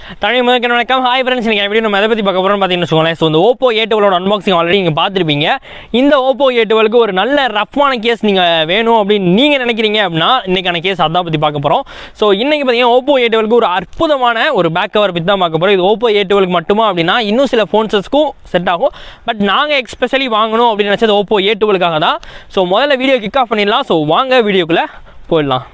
தமிழ் முதல் வணக்கம். Hi friends, நீங்கள் வீடியோ நம்ம எதை பற்றி பார்க்க போகிறோம்னு பார்த்தீங்கன்னு வச்சுக்கோங்களேன். ஸோ இந்த Oppo a12 அன்பாக்சிங் ஆல்ரெடி நீங்கள் பார்த்துருப்பீங்க. இந்த Oppo a12க்கு ஒரு நல்ல ரஃப்பான கேஸ் நீங்கள் வேணும் அப்படின்னு நீங்கள் நினைக்கிறீங்க அப்படின்னா இன்றைக்கான கேஸ் அதான் பற்றி பார்க்க போகிறோம். ஸோ இன்றைக்கி பார்த்தீங்கன்னா Oppo a12க்கு ஒரு அற்புதமான ஒரு பேக் கவர் பற்றி தான் பார்க்க போகிறோம். இது Oppo a12க்கு மட்டுமா அப்படின்னா இன்னும் சில ஃபோன்ஸஸ்க்கும் செட் ஆகும். பட் நாங்கள் எக்ஸ்பெஷலி வாங்கணும் அப்படின்னு நினச்சது Oppo a12க்காக தான். ஸோ முதல்ல வீடியோ கிக் ஆஃப் பண்ணிடலாம். ஸோ வாங்க வீடியோக்குள்ளே போயிடலாம்.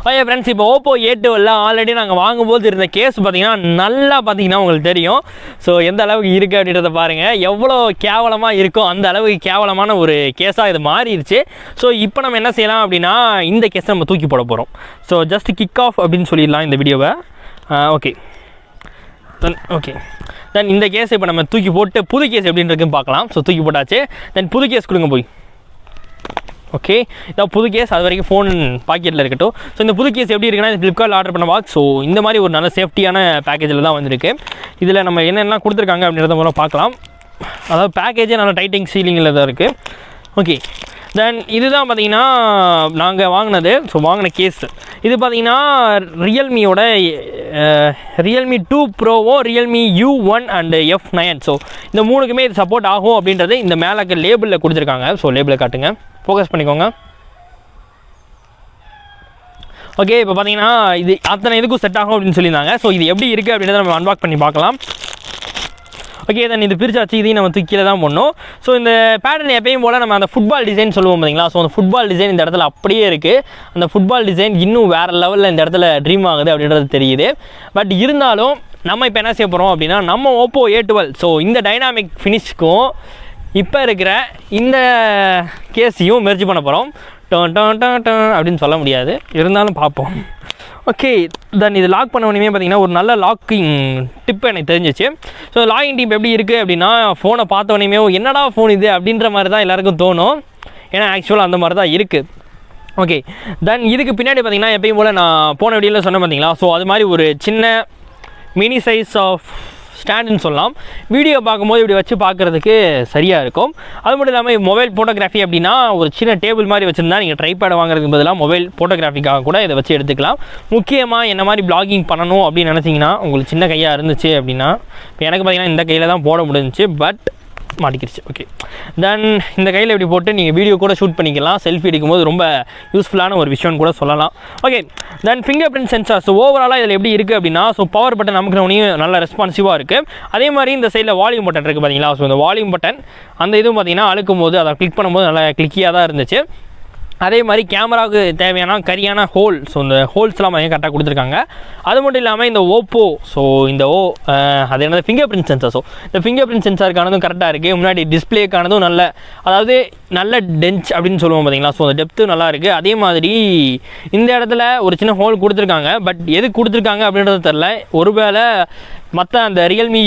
ஓகே ஃப்ரெண்ட்ஸ், இப்போ Oppo a12 ஆல்ரெடி நாங்கள் வாங்கும்போது இருந்த கேஸ் பார்த்தீங்கன்னா நல்லா பார்த்தீங்கன்னா உங்களுக்கு தெரியும். ஸோ எந்த அளவுக்கு இருக்குது அப்படின்றத பாருங்கள். எவ்வளோ கேவலமாக இருக்கும் அந்த அளவுக்கு கேவலமான ஒரு கேஸாக இது மாறிடுச்சு. ஸோ இப்போ நம்ம என்ன செய்யலாம் அப்படின்னா இந்த கேஸை நம்ம தூக்கி போட போகிறோம். ஸோ ஜஸ்ட் கிக் ஆஃப் அப்படின்னு சொல்லிடலாம் இந்த வீடியோவை. ஓகே தென் இந்த கேஸ் இப்போ நம்ம தூக்கி போட்டு புது கேஸ் எப்படின்னு இருக்குன்னு பார்க்கலாம். ஸோ தூக்கி போட்டாச்சு. தென் புது கேஸ் கொடுங்க போய். ஓகே, இதான் புது கேஸ். அது வரைக்கும் ஃபோன் பாக்கெட்டில் இருக்கட்டும். ஸோ இந்த புது கேஸ் எப்படி இருக்குன்னா ஃப்ளிப்கார்ட்டில் ஆர்டர் பண்ண பாக்ஸ். ஸோ இந்த மாதிரி ஒரு நல்ல சேஃப்டியான பேக்கேஜில் தான் வந்திருக்கு. இதில் நம்ம என்னென்ன கொடுத்துருக்காங்க அப்படின்றத மூலம் பார்க்கலாம். அதாவது பேக்கேஜே நல்ல டைட்டிங் சீலிங்கில் தான் இருக்குது. ஓகே, தென் இதுதான் பார்த்தீங்கன்னா நாங்கள் வாங்கினது. ஸோ வாங்கின கேஸ் இது பார்த்தீங்கன்னா ரியல்மியோட ரியல்மி 2 ப்ரோவோ Realme U1 and F9. So இந்த மூணுக்குமே இது சப்போர்ட் ஆகும் அப்படின்றது இந்த மேலே லேபிளில் கொடுத்துருக்காங்க. ஸோ லேபிளை காட்டுங்க, ஃபோக்கஸ் பண்ணிக்கோங்க. ஓகே, இப்போ பார்த்தீங்கன்னா இது அத்தனை இதுக்கும் செட் ஆகும் அப்படின்னு சொல்லியிருந்தாங்க. ஸோ இது எப்படி இருக்குது அப்படின்றத நம்ம அன்பாக் பண்ணி பார்க்கலாம். ஓகே, தென் இது பிரிச்சாச்சு. இதையும் நம்ம தூக்கியில் தான் பண்ணோம். ஸோ இந்த பேட்டர்ன் எப்பயும் போல் நம்ம அந்த ஃபுட்பால் டிசைன் சொல்லுவோம் பார்த்தீங்களா. ஸோ அந்த ஃபுட்பால் டிசைன் இந்த இடத்துல அப்படியே இருக்குது. அந்த ஃபுட்பால் டிசைன் இன்னும் வேறு லெவலில் இந்த இடத்துல ட்ரீம் ஆகுது அப்படின்றது தெரியுது. பட் இருந்தாலும் நம்ம இப்போ என்ன செய்ய போகிறோம் அப்படின்னா நம்ம Oppo a12 ஸோ இந்த டைனாமிக் ஃபினிஷ்க்கும் இப்போ இருக்கிற இந்த கேஸையும் மெர்ஜ் பண்ண போகிறோம். அப்படின்னு சொல்ல முடியாது, இருந்தாலும் பார்ப்போம். ஓகே, தென் இது லாக் பண்ண உடனே பார்த்தீங்கன்னா ஒரு நல்ல லாக்கிங் டிப் எனக்கு தெரிஞ்சிச்சு. ஸோ லாகிங் டிப் எப்படி இருக்குது அப்படின்னா ஃபோனை பார்த்த உடனே என்னடா ஃபோன் இது அப்படின்ற மாதிரி தான் எல்லாருக்கும் தோணும். ஏன்னா ஆக்சுவலாக அந்த மாதிரி தான் இருக்குது. ஓகே, தென் இதுக்கு பின்னாடி பார்த்தீங்கன்னா எப்பயும் போல் நான் போன வீடியோவில் சொன்னேன் பார்த்தீங்களா. ஸோ அது மாதிரி ஒரு சின்ன மினி சைஸ் ஆஃப் ஸ்டாண்டுன்னு சொல்லலாம். வீடியோ பார்க்கும்போது இப்படி வச்சு பார்க்குறதுக்கு சரியாக இருக்கும். அது மட்டும் இல்லாமல் மொபைல் ஃபோட்டோகிராஃபி அப்படின்னா ஒரு சின்ன டேபிள் மாதிரி வச்சுருந்தா நீங்கள் ட்ரைபேடை வாங்குறதுக்கு பதிலாக மொபைல் ஃபோட்டோகிராஃபிக்காக கூட இதை வச்சு எடுத்துக்கலாம். முக்கியமாக என்ன மாதிரி பிளாகிங் பண்ணணும் அப்படின்னு நினச்சிங்கன்னா உங்களுக்கு சின்ன கையாக இருந்துச்சு அப்படின்னா இப்போ எனக்கு பார்த்திங்கன்னா இந்த கையில் தான் போட முடிஞ்சிச்சு. பட் மாட்டிக்கிடுச்சு. ஓகே, தென் இந்த கையில் இப்படி போட்டு நீங்கள் வீடியோ கூட ஷூட் பண்ணிக்கலாம். செல்ஃபி எடுக்கும்போது ரொம்ப யூஸ்ஃபுல்லான ஒரு விஷயம்னு கூட சொல்லலாம். ஓகே, தென் ஃபிங்கர் பிரிண்ட் சென்சார். ஸோ ஓவராலாக இதில் எப்படி இருக்குது அப்படின்னா ஸோ பவர் பட்டன் நமக்கு நல்ல ரெஸ்பான்சிவாக இருக்குது. அதே மாதிரி இந்த சைடில் வால்யூம் பட்டன் இருக்குது பார்த்தீங்களா. ஸோ இந்த வால்யூம் பட்டன் அந்த இதுவும் பார்த்தீங்கன்னா அழுக்கும் போது அதை கிளிக் பண்ணும்போது நல்லா கிளிக்கியாக தான் இருந்துச்சு. அதே மாதிரி கேமராவுக்கு தேவையான கரியான ஹோல். ஸோ இந்த ஹோல்ஸ்லாம் கரெக்டாக கொடுத்துருக்காங்க. அது மட்டும் இல்லாமல் இந்த Oppo ஸோ இந்த அது என்னது ஃபிங்கர் பிரிண்ட் சென்சார். ஸோ இந்த ஃபிங்கர் பிரிண்ட் சென்சாருக்கானதும் கரெக்டாக இருக்குது. முன்னாடி டிஸ்பிளேக்கானதும் நல்ல அதாவது நல்ல டென்ச் அப்படின்னு சொல்லுவோம் பார்த்தீங்களா. ஸோ அந்த டெப்த்து நல்லா இருக்குது. அதே மாதிரி இந்த இடத்துல ஒரு சின்ன ஹோல் கொடுத்துருக்காங்க. பட் எது கொடுத்துருக்காங்க அப்படின்றது தெரில. ஒருவேளை மற்ற அந்த ரியல்மி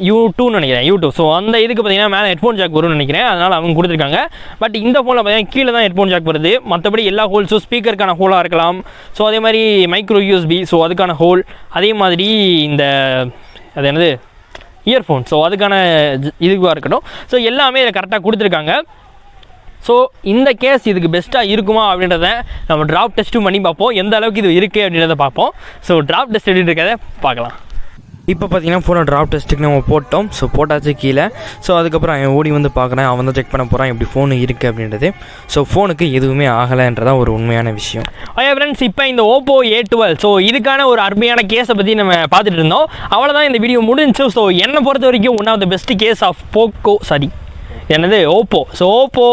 U2ன்னு நினைக்கிறேன், U2. ஸோ அந்த இதுக்கு பார்த்தீங்கன்னா மேலே ஹெட்ஃபோன் ஜாக் வரும்னு நினைக்கிறேன். அதனால் அவங்க கொடுத்துருக்காங்க. பட் இந்த ஃபோனில் பார்த்தீங்கன்னா கீழே தான் ஹெட்ஃபோன் ஜாக் வருது. மற்றபடி எல்லா ஹோல்ஸும் ஸ்பீக்கருக்கான ஹோலாக இருக்கலாம். ஸோ அதே மாதிரி மைக்ரோ USB ஸோ அதுக்கான ஹோல். அதே மாதிரி இந்த அது என்னது இயர்ஃபோன் ஸோ அதுக்கான இதுவாக இருக்கட்டும். ஸோ எல்லாமே இதை கரெக்டாக கொடுத்துருக்காங்க. ஸோ இந்த கேஸ் இதுக்கு பெஸ்ட்டாக இருக்குமா அப்படின்றத நம்ம ட்ராப் டெஸ்ட்டும் பண்ணி பார்ப்போம். எந்த அளவுக்கு இது இருக்குது அப்படின்றத பார்ப்போம். ஸோ ட்ராப் டெஸ்ட் எப்படி இருக்கிறத பார்க்கலாம். இப்போ பார்த்தீங்கன்னா ஃபோனை ட்ராப் டெஸ்ட்டுக்கு நம்ம போட்டோம். ஸோ போட்டாச்சு கீழே. ஸோ அதுக்கப்புறம் அவன் ஓடி வந்து பார்க்குறேன். அவன் தான் செக் பண்ண போகிறான் எப்படி ஃபோனு இருக்குது அப்படின்றது. ஸோ ஃபோனுக்கு எதுவுமே ஆகலைன்றதான் ஒரு உண்மையான விஷயம். ஓகே ஃப்ரெண்ட்ஸ், இப்போ இந்த Oppo a12 ஸோ இதுக்கான ஒரு அருமையான கேஸை பற்றி நம்ம பார்த்துட்டு இருந்தோம். அவ்வளோதான் இந்த வீடியோ முடிஞ்சு. ஸோ என்னை பொறுத்த வரைக்கும் one of the best case of என்னது Oppo. ஸோ Oppo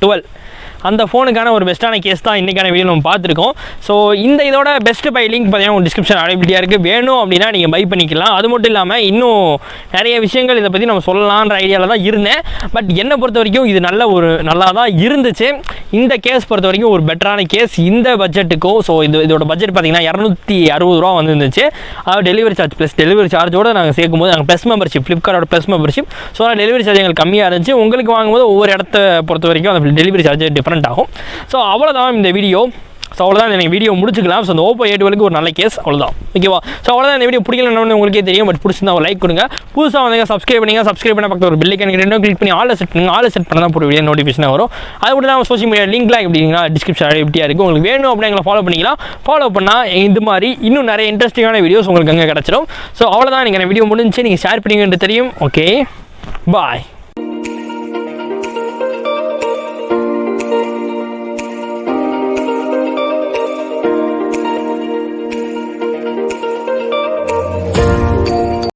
12 அந்த ஃபோனுக்கான ஒரு பெஸ்ட்டான கேஸ் தான் இன்றைக்கான வீடியோ நம்ம பார்த்துருக்கோம். ஸோ இந்த இதோட பெஸ்ட் பை லிங்க் பார்த்தீங்கன்னா உங்கள் டிஸ்கிரிப்ஷன் அவைலபிலிட்டியாக இருக்குது. வேணும் அப்படின்னா நீங்கள் பை பண்ணிக்கலாம். அது மட்டும் இல்லாமல் இன்னும் நிறைய விஷயங்கள் இதை பற்றி நம்ம சொல்லலான்ற ஐடியாவில் தான் இருந்தேன். பட் என்னை பொறுத்த வரைக்கும் இது நல்லா தான் இருந்துச்சு. இந்த கேஸ் பொறுத்த வரைக்கும் ஒரு பெட்டரான கேஸ் இந்த பட்ஜெட்டுக்கும். ஸோ இதோட பட்ஜெட் பார்த்தீங்கன்னா 260 ரூபா வந்துருந்துச்சு. அதாவது டெலிவரி சார்ஜ் ப்ளஸ் டெலிவரி சார்ஜோடு நாங்கள் சேர்க்கும்போது நாங்கள் ப்ளஸ் மெம்பர்ஷிப் ஃப்ளிப்கார்ட்டோட plus membership. So delivery charge எங்களுக்கு கம்மியாக இருந்துச்சு. உங்களுக்கு வாங்கும்போது ஒவ்வொரு இடத்த பொறுத்த வரைக்கும் அந்த டெலிவரி சார்ஜ் டிஃப்ரெண்ட் ஆகும். ஸோ அவ்வளோதான் இந்த வீடியோ. ஸோ அவ்வளோதான் இந்த வீடியோ முடிச்சுக்கலாம். ஸோ அந்த Oppo a12 ஒரு நல்ல கேஸ் அவ்வளோதான். ஓகேவா? ஸோ அவ்வளோதான் இந்த வீடியோ பிடிக்கலன்னு உங்களுக்கே தெரியும். பட் பிடிச்சிருந்தா ஒரு லைக் கொடுங்க. புதுசாக வந்து சப்ஸ்கிரைப் பண்ண பக்கத்தில் ஒரு பெல்லைக்கன் கிளிக் பண்ணி ஆல் செட் பண்ணுங்க. ஆல் செட் பண்ண தான் போகிற வீடியோ நோட்டிஃபிகேஷன் வரும். அது கூட நம்ம சோஷியல் மீடியா லிங்க்லாம் எப்படிங்களா டிஸ்கிரிப்ஷன் எப்படியா இருக்குது. உங்களுக்கு வேணும் அப்படின்னா எங்களை ஃபாலோ பண்ணிக்கலாம். ஃபாலோ பண்ணால் இது மாதிரி இன்னும் நிறைய இன்ட்ரெஸ்டிங்கான வீடியோஸ் உங்களுக்கு அங்கே கிடச்சிடும். ஸோ அவ்வளோதான். நீங்கள் வீடியோ முடிஞ்சு நீங்கள் ஷேர் பண்ணிங்கன்றது தெரியும். ஓகே, பாய்.